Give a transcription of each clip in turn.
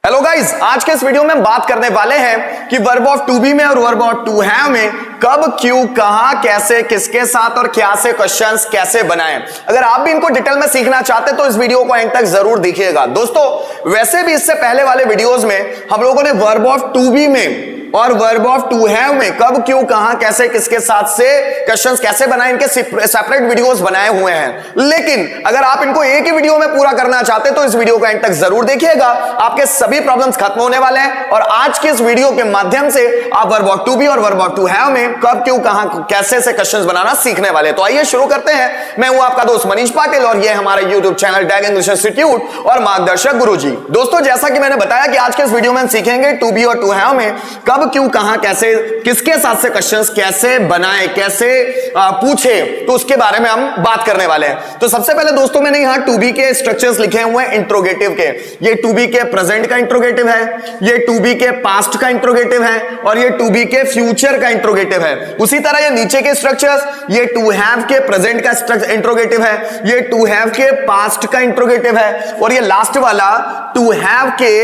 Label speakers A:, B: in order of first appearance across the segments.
A: Hello guys, आज के इस वीडियो में बात करने वाले हैं कि वर्ब ऑफ टू बी में और वर्ब ऑफ टू हैव में कब, क्यों, कहां, कैसे, किसके साथ और क्या से क्वेश्चंस कैसे बनाएं। अगर आप भी इनको डिटेल में सीखना चाहते हैं तो इस वीडियो को एंड तक जरूर देखिएगा। दोस्तों, वैसे भी इससे पहले वाले वीडियोस में हम लोगों ने वर्ब ऑफ टू बी में और वर्ब ऑफ टू हैव में कब, क्यों, कहां, कैसे, किसके साथ से क्वेश्चंस कैसे बनाएं, इनके सेपरेट वीडियोस बनाए हुए हैं। लेकिन अगर आप इनको एक ही वीडियो में पूरा करना चाहते हैं तो इस वीडियो को एंड तक जरूर देखिएगा। आपके सभी प्रॉब्लम्स खत्म होने वाले हैं और आज की इस वीडियो के माध्यम से आप वर्ब ऑफ टू बी और वर्ब ऑफ टू हैव में कब, क्यों, कहां, कैसे से क्वेश्चंस बनाना सीखने वाले हैं। तो आइए शुरू करते हैं। मैं हूं आपका दोस्त मनीष पाटिल और ये हमारा YouTube channel tag English institute और मार्गदर्शक गुरुजी। दोस्तों, जैसा कि मैंने बताया कि आज के इस वीडियो में हम सीखेंगे टू बी और टू हैव में कब, क्यों, कहां, कैसे, किसके साथ से क्वेश्चंस कैसे बनाए, कैसे पूछे, तो उसके बारे में हम बात करने वाले हैं। तो सबसे पहले दोस्तों, मैंने यहां टू बी के स्ट्रक्चर्स लिखे हुए हैं इंट्रोगेटिव के। ये टू बी के प्रेजेंट का इंट्रोगेटिव है, ये टू बी के पास्ट का इंट्रोगेटिव है और ये टू बी के फ्यूचर का इंट्रोगेटिव है। उसी तरह ये नीचे के स्ट्रक्चर्स, ये टू हैव के प्रेजेंट का इंट्रोगेटिव है, ये टू हैव के पास्ट का इंट्रोगेटिव है और ये लास्ट वाला टू हैव के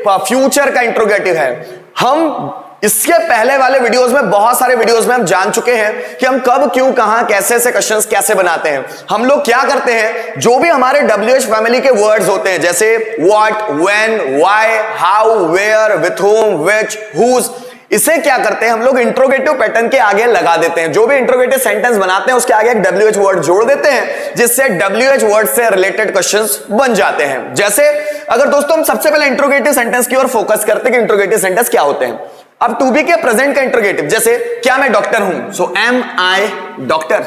A: फ्यूचर का इंट्रोगेटिव है। हम इसके पहले वाले वीडियोस में, बहुत सारे वीडियोस में हम जान चुके हैं कि हम कब, क्यों, कहां, कैसे से क्वेश्चंस कैसे बनाते हैं। हम लोग क्या करते हैं, जो भी हमारे WH फैमिली के वर्ड्स होते हैं जैसे what, when, why, how, where, with whom, which, whose, इसे क्या करते हैं हम लोग इंट्रोगेटिव पैटर्न के आगे लगा देते हैं। जो भी इंट्रोगेटिव सेंटेंस बनाते हैं उसके आगे एक WH वर्ड जोड़ देते हैं जिससे WH वर्ड से रिलेटेड क्वेश्चंस बन जाते हैं। जैसे अगर दोस्तों हम सबसे पहले इंट्रोगेटिव सेंटेंस की ओर फोकस करते हैं कि इंट्रोगेटिव सेंटेंस क्या होते हैं। अब टू बी के प्रेजेंट का इंट्रोगेटिव, जैसे क्या मैं डॉक्टर हूं, सो एम आई डॉक्टर।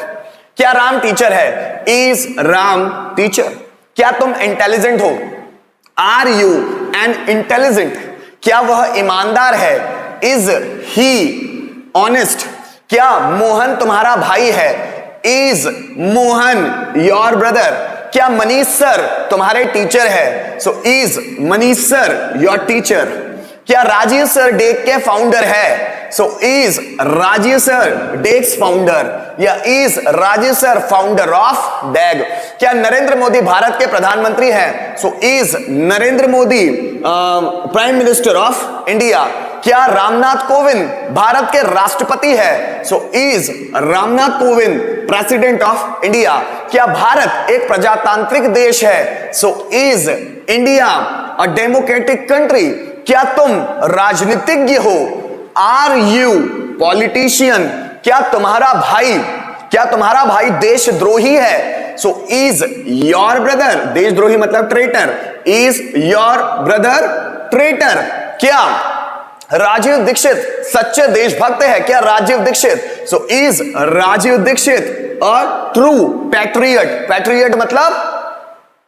A: क्या राम टीचर है, इज राम टीचर। क्या तुम इंटेलिजेंट हो, आर यू एन इंटेलिजेंट। क्या वह ईमानदार है, इज ही ऑनेस्ट। क्या मोहन तुम्हारा भाई है, इज मोहन योर ब्रदर। क्या मनीष सर तुम्हारे टीचर है, so is Manish sir your teacher. क्या राजीव सर डेक के फाउंडर है, सो इज राजीव सर डेक्स फाउंडर या is Rajiv sir founder of डेग। क्या नरेंद्र मोदी भारत के प्रधानमंत्री हैं, so is Narendra Modi prime minister of India. क्या रामनाथ कोविंद भारत के राष्ट्रपति है, so is Ramnath Kovind president of India. क्या भारत एक प्रजातांत्रिक देश है, so is India a democratic country. क्या तुम राजनीतिज्ञ हो, आर यू पॉलिटिशियन। क्या तुम्हारा भाई देशद्रोही है, सो इज योर ब्रदर, देशद्रोही मतलब traitor, is your brother traitor. क्या राजीव दीक्षित सच्चे देशभक्त है, क्या Rajiv Dixit, so is Rajiv Dixit a true patriot.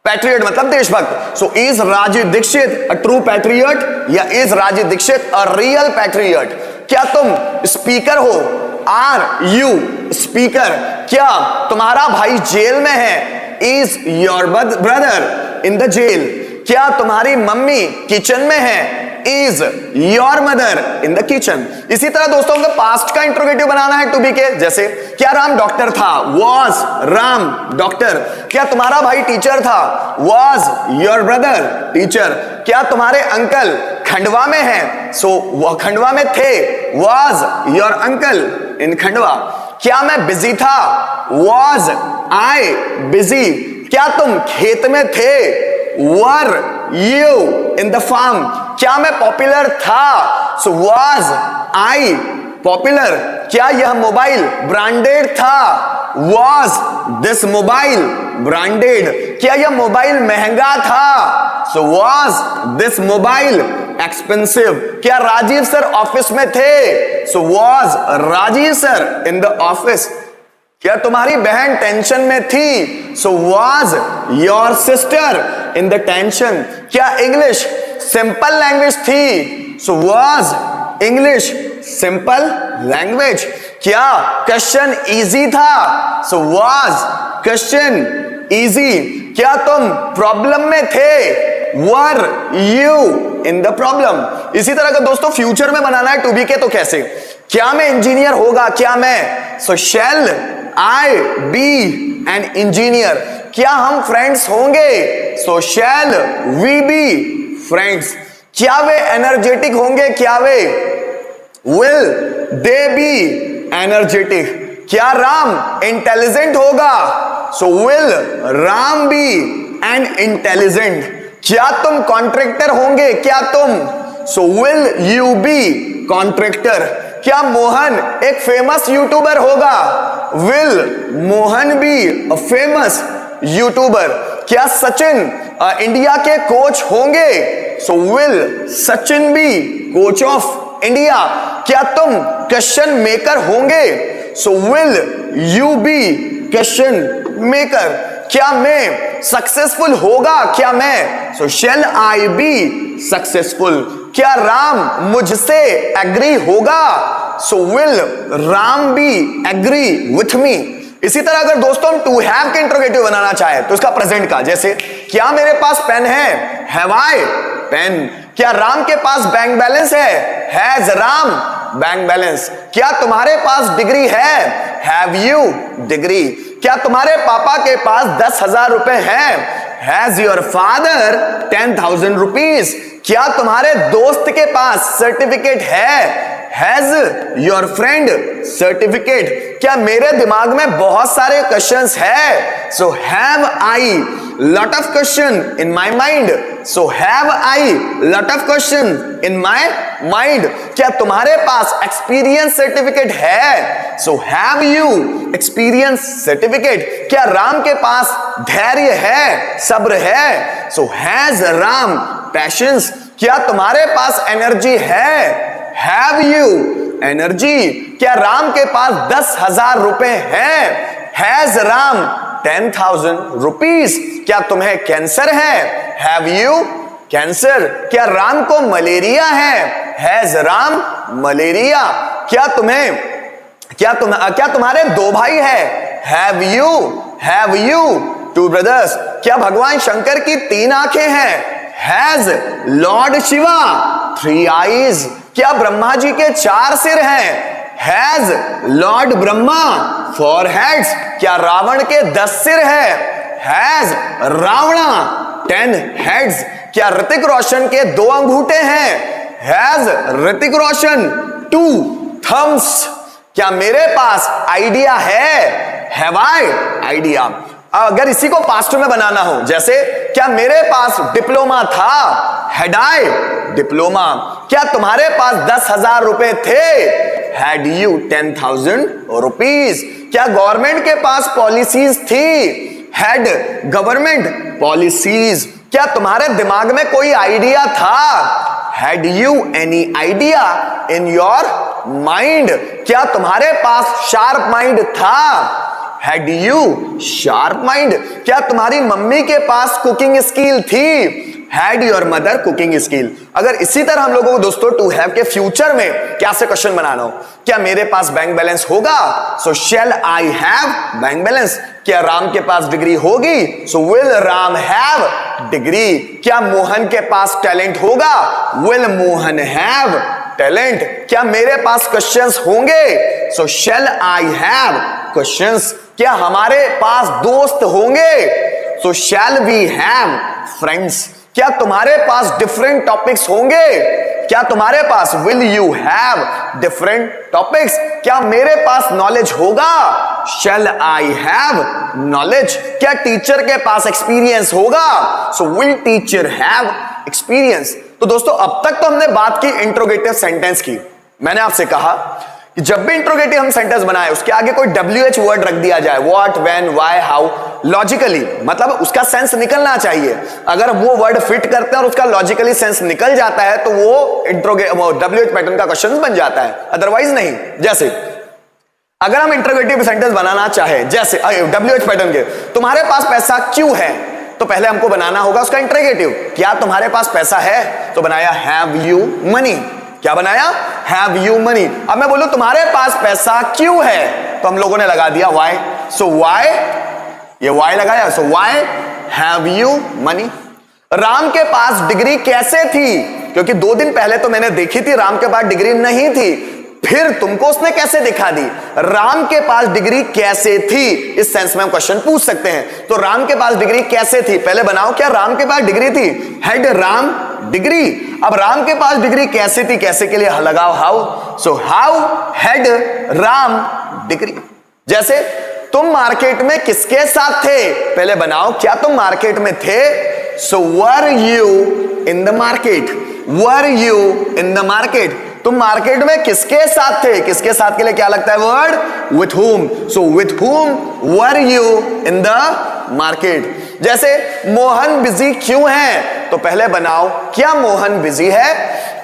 A: Patriot मतलब देशभक्त, so is Rajiv Dixit a true patriot या is Rajiv Dixit a real patriot. क्या तुम स्पीकर हो, आर यू स्पीकर। क्या तुम्हारा भाई जेल में है, is your brother in the jail. क्या तुम्हारी मम्मी किचन में है, is your mother in the kitchen. इसी तरह दोस्तों को पास्ट का इंट्रोगेटिव बनाना है टू बी के, जैसे क्या राम डॉक्टर था, वॉज राम डॉक्टर। क्या तुम्हारा भाई टीचर था, वॉज योर ब्रदर टीचर। क्या तुम्हारे अंकल खंडवा में हैं, सो वह खंडवा में थे, वॉज योर अंकल इन खंडवा। क्या मैं बिजी था, वॉज आई बिजी। क्या तुम खेत में थे, were you in the farm. क्या मैं पॉपुलर था, सो वॉज आई पॉपुलर। क्या यह मोबाइल ब्रांडेड था, वॉज दिस मोबाइल ब्रांडेड। क्या यह मोबाइल महंगा था, so was this mobile expensive. क्या राजीव सर ऑफिस में थे, so was Rajiv sir in the office. क्या तुम्हारी बहन टेंशन में थी, so was your sister in the tension. क्या इंग्लिश सिंपल लैंग्वेज थी, so was English simple language. क्या क्वेश्चन इजी था, सो वॉज क्वेश्चन इजी। क्या तुम प्रॉब्लम में थे, were you in the problem. इसी तरह का दोस्तों फ्यूचर में बनाना है टू बी के, तो कैसे, क्या मैं इंजीनियर होगा, क्या मैं, so shall I be an engineer. क्या हम फ्रेंड्स होंगे, so shall we be friends. क्या वे एनर्जेटिक होंगे? क्या वे विल दे बी एनर्जेटिक? क्या राम इंटेलिजेंट होगा? So will Ram be an intelligent? क्या तुम कॉन्ट्रैक्टर होंगे? क्या तुम? So will you be contractor? क्या मोहन एक फेमस यूट्यूबर होगा? Will Mohan be a famous YouTuber? क्या सचिन इंडिया के कोच होंगे? So will Sachin be coach of India? क्या तुम क्वेश्चन मेकर होंगे? So will you be question maker? क्या मैं सक्सेसफुल होगा? क्या मैं? So shall I be successful? क्या राम मुझसे एग्री होगा? So will Ram be agree with me? इसी तरह अगर दोस्तों हम टू हैव के इंट्रोगेटिव बनाना चाहे तो इसका प्रेजेंट का, जैसे क्या मेरे पास पेन है? Have I pen? क्या राम के पास बैंक बैलेंस है? Has Ram bank balance? क्या तुम्हारे पास डिग्री है? Have you degree? क्या तुम्हारे पापा के पास 10,000 रुपए हैं? Has your father 10,000 rupees? क्या तुम्हारे दोस्त के पास सर्टिफिकेट है? Has your friend certificate? क्या मेरे दिमाग में बहुत सारे क्वेश्चंस है? So have I lot of question in my mind? So have I lot of question in my mind? क्या तुम्हारे पास एक्सपीरियंस सर्टिफिकेट है? So have you experience certificate? क्या राम के पास धैर्य है, सब्र है? So has Ram patience? क्या तुम्हारे पास एनर्जी है? Have you energy? क्या राम के पास 10,000 रुपए हैं? Has Ram 10,000 rupees? क्या तुम्हें कैंसर है? Have you cancer? क्या राम को मलेरिया है? Has Ram malaria? क्या तुम्हारे 2 भाई है? Have you 2 brothers? क्या भगवान शंकर की 3 आंखें हैं? Has Lord Shiva 3 eyes? क्या ब्रह्मा जी के 4 सिर हैं? Has lord Brahma 4 heads? क्या रावण के 10 सिर है? Has Ravana 10 heads? क्या ऋतिक रोशन के 2 अंगूठे हैं? Has Hrithik Roshan 2 thumbs? क्या मेरे पास आइडिया है? Have I idea? अगर इसी को पास्ट में बनाना हो, जैसे क्या मेरे पास डिप्लोमा था? Had I diploma? क्या तुम्हारे पास 10,000 रुपए थे? Had you 10,000 rupees? क्या गवर्नमेंट के पास पॉलिसीज थी? Had government policies? क्या तुम्हारे दिमाग में कोई आइडिया था? Had you any idea in your mind? क्या तुम्हारे पास शार्प माइंड था? Had you sharp mind? क्या तुम्हारी मम्मी के पास कुकिंग स्किल थी? Had your mother cooking skill? अगर इसी तरह हम लोगों को दोस्तों टू हैव के फ्यूचर में क्या से क्वेश्चन बनाना हो, क्या मेरे पास बैंक बैलेंस होगा? So shall I have bank balance? क्या राम के पास डिग्री होगी? So will Ram have degree? क्या मोहन के पास टैलेंट होगा? Will Mohan have talent? क्या मेरे पास क्वेश्चंस होंगे? So shall I have questions? क्या हमारे पास दोस्त होंगे? So shall we have friends? क्या तुम्हारे पास डिफरेंट टॉपिक्स होंगे? क्या तुम्हारे पास will you have different topics? क्या मेरे पास नॉलेज होगा? शैल आई हैव नॉलेज? क्या टीचर के पास एक्सपीरियंस होगा? So will teacher have experience? तो दोस्तों अब तक तो हमने बात की इंट्रोगेटिव सेंटेंस की। मैंने आपसे कहा कि जब भी इंट्रोगेटिव हम सेंटेंस बनाए उसके आगे कोई WH वर्ड रख दिया जाए, what, when, why, how, logically, मतलब उसका सेंस निकलना चाहिए। अगर वो वर्ड फिट करते हैं और उसका लॉजिकली सेंस निकल जाता है तो वो WH पैटर्न का क्वेश्चन बन जाता है, अदरवाइज नहीं। जैसे अगर हम इंट्रोगेटिव सेंटेंस बनाना चाहे, जैसे WH पैटर्न के, तुम्हारे पास पैसा क्यों है, तो पहले हमको बनाना होगा उसका इंट्रोगेटिव। क्या तुम्हारे पास पैसा है? तो बनाया हैव यू मनी। क्या बनाया? Have you money. अब मैं बोलूं तुम्हारे पास पैसा क्यों है, तो हम लोगों ने लगा दिया वाई। सो वाई, ये वाई लगाया, so why have you money. Ram के पास डिग्री कैसे थी? क्योंकि 2 दिन पहले तो मैंने देखी थी राम के पास डिग्री नहीं थी, फिर तुमको उसने कैसे दिखा दी? राम के पास डिग्री कैसे थी, इस सेंस में हम क्वेश्चन पूछ सकते हैं। तो राम के पास डिग्री कैसे थी, पहले बनाओ क्या राम के पास डिग्री थी? Had Ram degree. अब राम के पास डिग्री कैसे थी, कैसे के लिए लगाओ how. So how had Ram degree. जैसे तुम मार्केट में किसके साथ थे, पहले बनाओ क्या तुम मार्केट में थे। So were you in the market, were you in the market, तुम मार्केट में किसके साथ थे, किसके साथ के लिए क्या लगता है word, with whom. So with whom were you in the market. जैसे मोहन बिजी क्यों है, तो पहले बनाओ क्या मोहन बिजी है,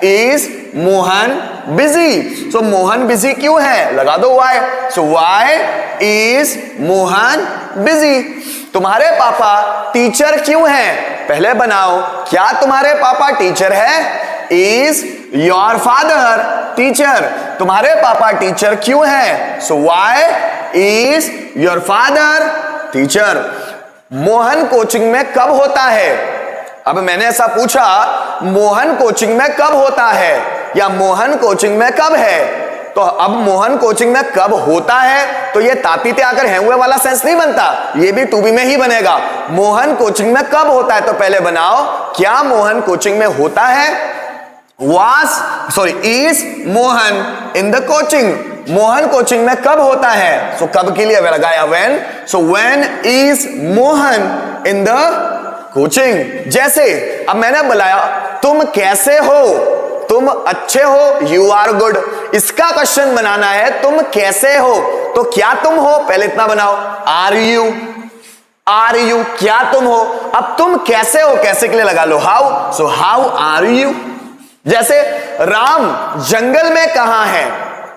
A: is Mohan busy. So Mohan busy क्यों है, लगा दो why. So why is Mohan busy. तुम्हारे पापा टीचर क्यों हैं, पहले बनाओ क्या तुम्हारे पापा टीचर है, इज योर फादर टीचर। तुम्हारे पापा टीचर क्यों है, so why is your father teacher. Mohan coaching में कब होता है, अब मैंने ऐसा पूछा मोहन कोचिंग में कब होता है या मोहन कोचिंग में कब है, तो अब मोहन कोचिंग में कब होता है, तो ये तापीते आकर हैं हुए वाला सेंस नहीं बनता, ये भी टू बी में ही बनेगा। मोहन कोचिंग में कब होता है, तो पहले बनाओ क्या मोहन कोचिंग में होता है, is Mohan in the coaching, Mohan coaching में कब होता है, सो कब के लिए लगाया when. So when is Mohan in the coaching. जैसे अब मैंने बुलाया तुम कैसे हो, तुम अच्छे हो, यू आर गुड। इसका क्वेश्चन बनाना है तुम कैसे हो, तो क्या तुम हो, पहले इतना बनाओ आर यू, आर यू क्या तुम हो। अब तुम कैसे हो, कैसे के लिए लगा लो how. So how are you. जैसे राम जंगल में कहां है,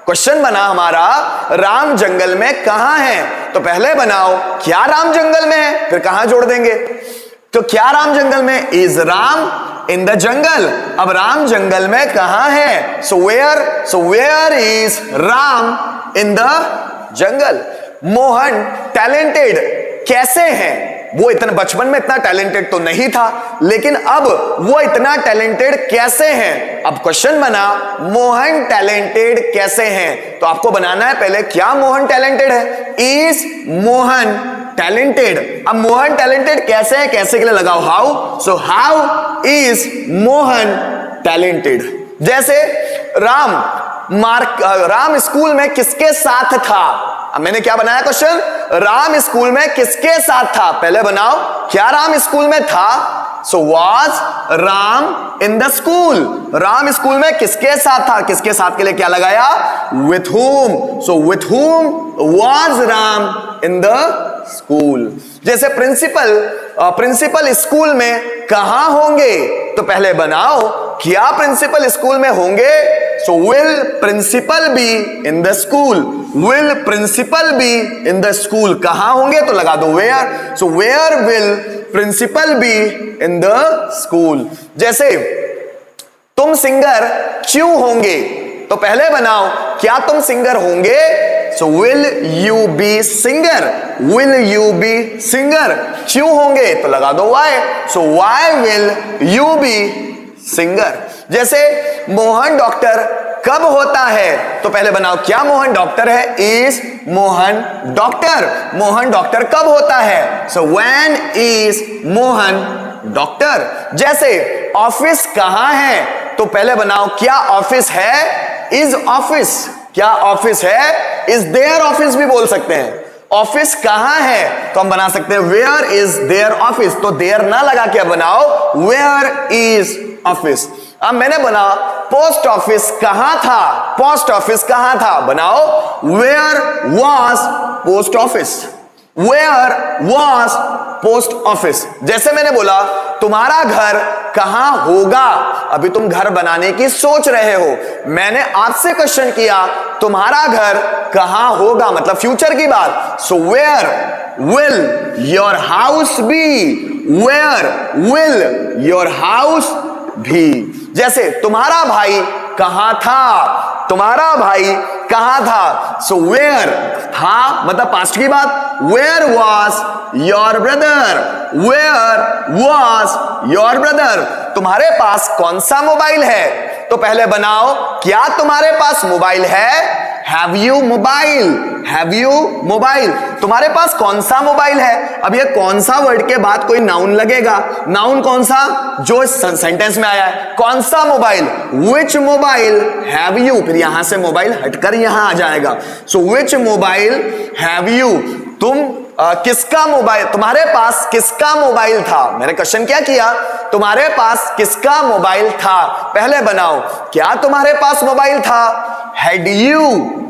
A: क्वेश्चन बना हमारा राम जंगल में कहां है, तो पहले बनाओ क्या राम जंगल में है, फिर कहां जोड़ देंगे, तो क्या राम जंगल में, is Ram in the jungle. अब राम जंगल में कहां है, so where is Ram in the jungle. Mohan talented कैसे हैं, वो इतना बचपन में इतना टैलेंटेड तो नहीं था, लेकिन अब वो इतना टैलेंटेड कैसे हैं। अब क्वेश्चन बना मोहन टैलेंटेड कैसे हैं, तो आपको बनाना है पहले क्या मोहन टैलेंटेड है, इज मोहन टैलेंटेड। अब मोहन टैलेंटेड कैसे है, कैसे के लिए लगाओ how. So how is Mohan talented. जैसे राम स्कूल में किसके साथ था, अब मैंने क्या बनाया क्वेश्चन, राम स्कूल में किसके साथ था, पहले बनाओ क्या राम स्कूल में था। So was Ram in the school, Ram school में किसके साथ था, किसके साथ के लिए क्या लगाया, विथ हुम। सो विथ हुम was Ram in the school. जैसे प्रिंसिपल स्कूल में कहां होंगे, तो पहले बनाओ क्या प्रिंसिपल स्कूल में होंगे। So will principal be in the school, will principal be in the school, कहां होंगे तो लगा दो where. So where will principal be in the school. जैसे तुम सिंगर क्यों होंगे, तो पहले बनाओ क्या तुम सिंगर होंगे। So will you be singer, will you be singer, क्यों होंगे तो लगा दो why. So why will you be singer. जैसे मोहन डॉक्टर कब होता है, तो पहले बनाओ क्या मोहन डॉक्टर है, is Mohan doctor, Mohan doctor कब होता है। So when is Mohan doctor. जैसे ऑफिस कहां है, तो पहले बनाओ क्या ऑफिस है, इज ऑफिस, क्या ऑफिस है, इज देयर ऑफिस भी बोल सकते हैं। ऑफिस कहां है, तो हम बना सकते हैं वेयर इज देयर ऑफिस, तो देयर ना लगा के बनाओ वेयर इज ऑफिस। अब मैंने बना पोस्ट ऑफिस कहां था, पोस्ट ऑफिस कहां था, बनाओ where was post office, where was post office. जैसे मैंने बोला तुम्हारा घर कहां होगा, अभी तुम घर बनाने की सोच रहे हो, मैंने आपसे क्वेश्चन किया तुम्हारा घर कहां होगा, मतलब फ्यूचर की बात। So where will your house be, where will your house be. जैसे तुम्हारा भाई कहां था, तुम्हारा भाई कहां था। सो वेयर था मतलब पास्ट की बात, where was your brother, where was your brother. तुम्हारे पास कौन सा मोबाइल है, तो पहले बनाओ क्या तुम्हारे पास मोबाइल है, have you mobile, have you mobile, तुम्हारे पास कौन सा मोबाइल है। अब ये कौन सा वर्ड के बाद कोई नाउन लगेगा, नाउन कौन सा, जो इस सेंटेंस में आया है, कौन सा mobile, which mobile have you, फिर यहां से मोबाइल हटकर यहां आ जाएगा। सो विच मोबाइल हैव यू, तुम किसका मोबाइल, तुम्हारे पास किसका मोबाइल था। मैंने क्वेश्चन क्या किया, तुम्हारे पास किसका मोबाइल था। पहले बनाओ, क्या तुम्हारे पास मोबाइल था, had you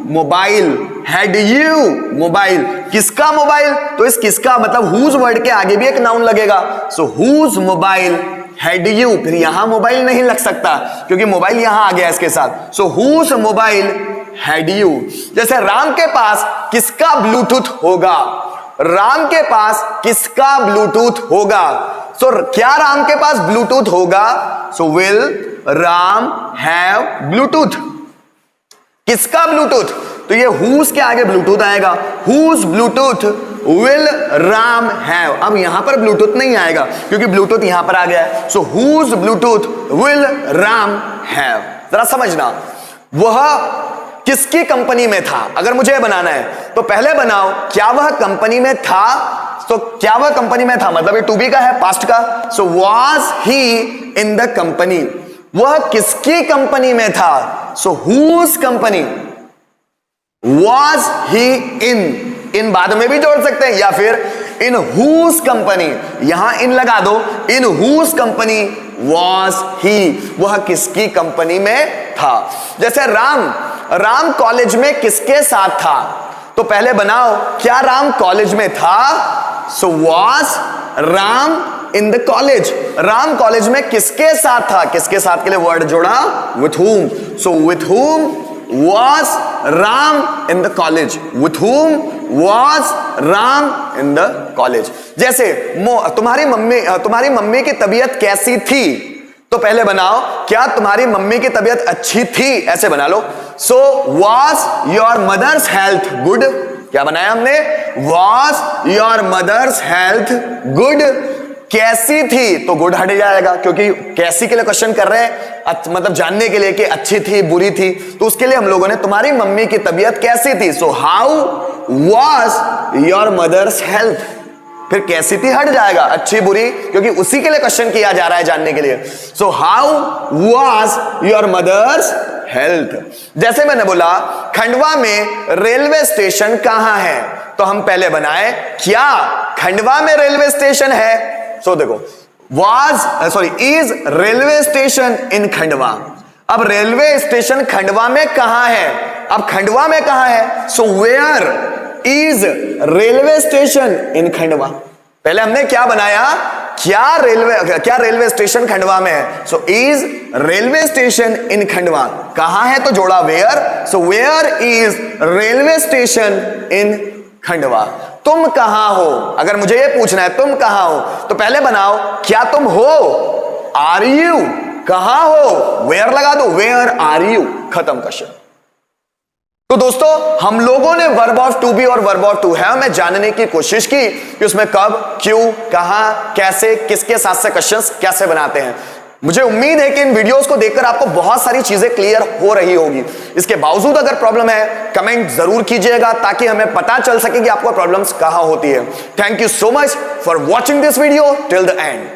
A: mobile, had you mobile, किसका मोबाइल, तो इस किसका मतलब हुज वर्ड के आगे भी एक नाउन लगेगा। सो हुज मोबाइल हैड यू, फिर यहां मोबाइल नहीं लग सकता क्योंकि मोबाइल यहां आ गया इसके साथ। सो हुज मोबाइल हैड यू। जैसे राम के पास किसका ब्लूटूथ होगा, राम के पास किसका ब्लूटूथ होगा। सो क्या राम के पास ब्लूटूथ होगा, so will Ram have Bluetooth, किसका ब्लूटूथ, तो ये हुज के आगे ब्लूटूथ आएगा, whose Bluetooth will Ram have. अब यहां पर ब्लूटूथ नहीं आएगा क्योंकि ब्लूटूथ यहां पर आ गया है। So whose Bluetooth will Ram have. जरा समझना, वह किसकी कंपनी में था। अगर मुझे बनाना है तो पहले बनाओ क्या वह कंपनी में था, तो क्या वह कंपनी में था मतलब ये टू बी का है, पास्ट का। So was he in the company, वह किसकी कंपनी में था, सो हुज कंपनी वाज ही इन बाद में भी जोड़ सकते हैं या फिर इन हुज कंपनी, यहां इन लगा दो, in whose company was he, वह किसकी कंपनी में था। जैसे राम कॉलेज में किसके साथ था, तो पहले बनाओ क्या राम कॉलेज में था, so was Ram in the college, Ram college में किसके साथ था, किसके साथ के लिए वर्ड जोड़ा, विथ हुम। सो विथ हुम was Ram in the college, with whom was Ram in the college। जैसे तुम्हारी मम्मी की तबीयत कैसी थी, तो पहले बनाओ क्या तुम्हारी मम्मी की तबीयत अच्छी थी, ऐसे बना लो। सो was your mother's health good, क्या बनाया हमने, was your mother's health good, कैसी थी, तो गुड हट जाएगा क्योंकि कैसी के लिए क्वेश्चन कर रहे हैं, मतलब जानने के लिए कि अच्छी थी बुरी थी, तो उसके लिए हम लोगों ने तुम्हारी मम्मी की तबीयत कैसी थी, so how was your mother's health, फिर कैसी थी हट जाएगा, अच्छी बुरी, क्योंकि उसी के लिए क्वेश्चन किया जा रहा है जानने के लिए। So how was your mother's health. जैसे मैंने बोला खंडवा में रेलवे स्टेशन कहां है, तो हम पहले बनाए क्या खंडवा में रेलवे स्टेशन है, सो देखो is railway station in Khandwa. अब रेलवे स्टेशन खंडवा में कहां है, अब खंडवा में कहां है, so where is railway station in Khandwa. पहले हमने क्या बनाया, क्या रेलवे स्टेशन खंडवा में है, so is railway station in Khandwa, कहां है तो जोड़ा where, so where is railway station in Khandwa. तुम कहां हो, अगर मुझे ये पूछना है तुम कहां हो, तो पहले बनाओ क्या तुम हो, आर यू, कहां हो, वेयर लगा दो, वेयर आर यू, खत्म क्वेश्चन। तो दोस्तों हम लोगों ने वर्ब ऑफ टू बी और वर्ब ऑफ टू हैव में जानने की कोशिश की कि उसमें कब, क्यों, कहां, कैसे, किसके साथ से क्वेश्चंस कैसे बनाते हैं। मुझे उम्मीद है कि इन वीडियोस को देखकर आपको बहुत सारी चीजें क्लियर हो रही होगी। इसके बावजूद अगर प्रॉब्लम है कमेंट जरूर कीजिएगा ताकि हमें पता चल सके कि आपको प्रॉब्लम्स कहां होती है। Thank you so much for watching this video till the end.